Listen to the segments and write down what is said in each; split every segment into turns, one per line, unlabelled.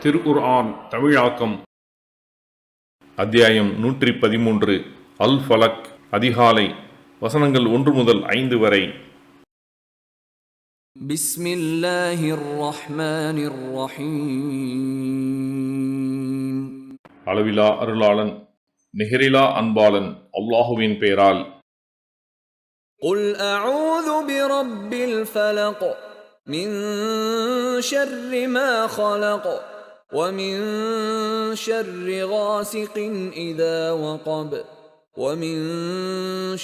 திருக்குர்ஆன் தமிழாக்கம் அத்தியாயம் 113 அல் ஃபலக் அதிகாலை வசனங்கள் 1 முதல் 5 வரை.
பிஸ்மில்லாஹிர் ரஹ்மானிர் ரஹீம்.
அளவிலா அருளாளன் நிகரிலா அன்பாளன் அல்லாஹுவின் பெயரால்.
குல் அஊது பிரப்பில் ஃபலக் மின் ஷர்ரி மா خلق ومن شر غاسق إذا وقب ومن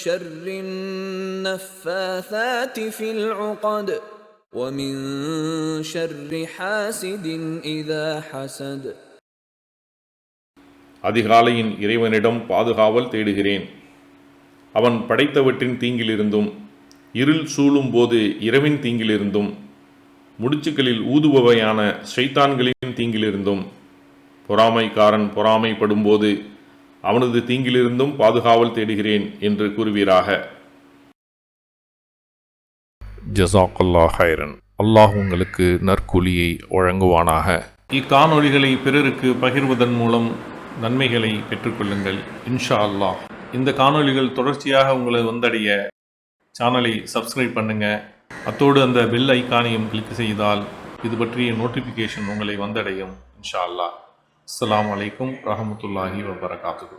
شر النفاثات في العقد ومن شر حاسد إذا حسد.
அதிகாலையின் இறைவனிடம் பாதுகாவல் தேடுகிறேன். அவன் படைத்தவற்றின் தீங்கிலிருந்தும், இருள் சூழும் போது இரவின் தீங்கிலிருந்தும், முடிச்சுக்களில் ஊதுபவையான ஷைத்தான்களின் தீங்கிலிருந்தும், பொறாமைக்காரன் பொறாமைப்படும்போது அவனது தீங்கிலிருந்தும் பாதுகாவல் தேடுகிறேன் என்று கூறுவீராக. ஜஸாக்கல்லாஹ் ஹைரன். அல்லாஹ் உங்களுக்கு நற்கூலியை வழங்குவானாக. இக்காணொளிகளை பிறருக்கு பகிர்வதன் மூலம் நன்மைகளை பெற்றுக்கொள்ளுங்கள் இன்ஷா அல்லாஹ். இந்த காணொளிகள் தொடர்ச்சியாக உங்களை வந்தடைய சேனலை சப்ஸ்கிரைப் பண்ணுங்கள். அத்தோடு அந்த பெல் ஐக்கானையும் கிளிக் செய்தால் இது பற்றிய நோட்டிஃபிகேஷன் உங்களை வந்தடையும் இன்ஷா அல்லாஹ். அஸ்ஸலாமு அலைக்கும் வரஹ்மத்துல்லாஹி வபரகாத்துஹு.